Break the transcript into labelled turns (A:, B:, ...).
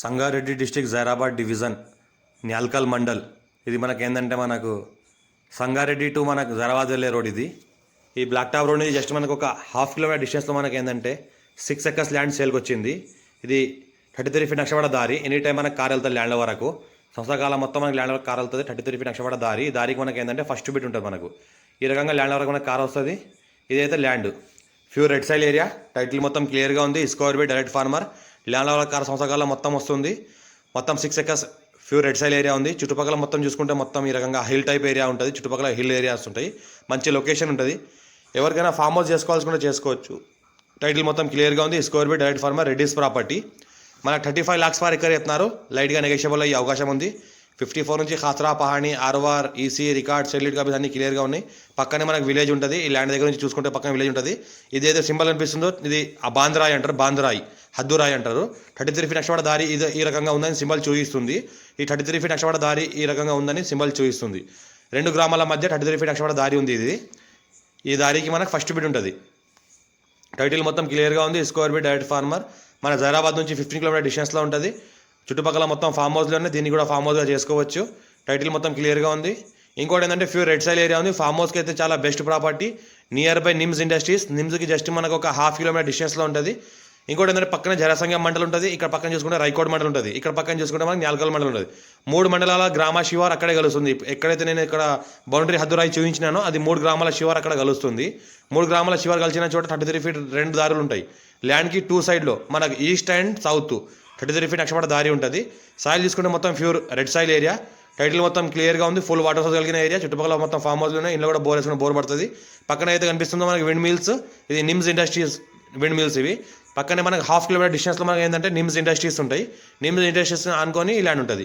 A: Sangareddy district Zaheerabad division Nyalkal mandal. ఇది మనకేందంటే మనకు Sangareddy to మనకు జైరాబాద్ వెళ్ళే రోడ్ ఇది. ఈ బ్లాక్ టాప్ రోడ్ జస్ట్ మనకు ఒక హాఫ్ కిలోమీటర్ డిస్టెన్స్లో మనకి ఏంటంటే 6 ఎకర్స్ ల్యాండ్ సేల్కి వచ్చింది. ఇది 33 ఫీట్ నక్షపడ దారి. ఎనీ టైం మనకు కార్ వెళ్తుంది ల్యాండ్ వరకు. సంవత్సరకాలం మొత్తం మనకి ల్యాండ్ వరకు కార్ వెళ్తుంది. 33 ఫీట్ నక్షపడ దారి. ఈ దారికి మనకి ఏంటంటే ఫస్ట్ బిట్ ఉంటుంది మనకు. ఈ రకంగా ల్యాండ్ వరకు మనకు కార్ వస్తుంది. ఇదైతే land pure red soil area. Title మొత్తం క్లియర్గా ఉంది. Square by direct farmer. Land వరకు కార్ సంవత్సరాల మొత్తం వస్తుంది. మొత్తం 6 acres pure red soil area ఉంది. చుట్టుపక్కల మొత్తం చూసుకుంటే మొత్తం ఈ రకంగా హిల్ టైప్ ఏరియా ఉంటుంది. చుట్టుపక్కల హిల్ ఏరియాస్ ఉంటాయి. మంచి లొకేషన్ ఉంటుంది. ఎవరికైనా ఫామ్ హౌస్ చేసుకోవాల్సుకుంటే చేసుకోవచ్చు. టైటిల్ మొత్తం క్లియర్గా ఉంది. స్క్వేర్ బై డైరెక్ట్ ఫార్మర్ రెడ్డిస్ ప్రాపర్టీ. మనకు 35 lakhs పర్ ఎకర్ చెప్తున్నారు. లైట్గా నెగోషియబుల్ అయ్యే అవకాశం ఉంది. 54 నుంచి ఖాసరా, పహాణి, ఆర్వార్, ఈసీ, రికార్డ్, సెటిల్డ్ కాపీస్ అన్ని క్లియర్గా ఉన్నాయి. పక్కనే మనకు విలేజ్ ఉంటుంది. ఈ ల్యాండ్ దగ్గర నుంచి చూసుకుంటే పక్కన విలేజ్ ఉంటుంది. ఇదేదో సింబల్ అనిపిస్తుందో ఇది బాంద్రాయి అంటారు. బాంద్రాయి, హద్దురాయి అంటారు. 33 ఫీట్ నక్షపడ దారి ఇది ఈ రకంగా ఉందని సింబల్ చూపిస్తుంది. ఈ 33 ఫీట్ నక్షపడ దారి ఈ రకంగా ఉందని సింబల్ చూపిస్తుంది. 2 గ్రామాల మధ్య 33 ఫీట్ నక్షపడ దారి ఉంది. ఇది ఈ దారికి మనకు ఫస్ట్ బిట్ ఉంటుంది. టైటిల్ మొత్తం క్లియర్గా ఉంది. Square by direct farmer. మన జైరాబాద్ నుంచి 15 కిలోమీటర్ డిస్టెన్స్లో ఉంటుంది. చుట్టుపక్కల మొత్తం ఫామ్ హౌస్లోనే దీన్ని కూడా ఫామ్ హౌస్గా చేసుకోవచ్చు. టైటిల్ మొత్తం క్లియర్గా ఉంది. ఇంకోటి ఏంటంటే ప్యూర్ రెడ్ సైల్ ఏరియా ఉంది. ఫామ్ హౌస్కి అయితే చాలా best property. Near by NIMZ industries. నిమ్స్కి జస్ట్ మనకు ఒక ½ కిలోమీటర్ డిస్టెన్స్లో ఉంటుంది. ఇంకోటి ఏంటంటే పక్కన జనసంఘం మండలం ఉంటుంది. ఇక్కడ పక్కన చూసుకుంటే రైకోడ్ మండలం ఉంటుంది. ఇక్కడ పక్కన చూసుకుంటే మనకి న్యాల్కల్ మండలం ఉంటుంది. 3 మండలాల గ్రామ శివార్ అక్కడే కలుస్తుంది. ఎక్కడైతే నేను ఇక్కడ బౌండరీ హద్దురాయి చూపించినానో అది 3 గ్రామాల శివార్ అక్కడ కలుస్తుంది. 3 గ్రామాల శివార్ కలిసిన చోట 33 ఫీట్ 2 దారులు ఉంటాయి. ల్యాండ్కి 2 సైడ్లో మనకు ఈస్ట్ అండ్ సౌత్ 33 ఫీట్ నక్షపడ దారి ఉంటుంది. సాయిల్ చూసుకుంటే మొత్తం pure red soil area. Title మొత్తం క్లియర్గా ఉంది. ఫుల్ వాటర్ సోర్స్ కలిగిన ఏరియా. చుట్టుపక్కల మొత్తం ఫామ్ హౌస్లోనే. ఇంట్లో కూడా బోర్ వేసుకుని బోర్ పడుతుంది. పక్కన అయితే కనిపిస్తుందో మనకి విండ్ మిల్స్. ఇది నిమ్స్ ఇండస్ట్రీస్ విండ్ మిల్స్ ఇవి. పక్కనే మనకి ½ కిలోమీటర్ డిస్టెన్స్లో మనకి ఏంటంటే నిమ్స్ ఇండస్ట్రీస్ ఉంటాయి. నిమ్స్ ఇండస్ట్రీస్ అనుకొని ఈ ల్యాండ్ ఉంటుంది.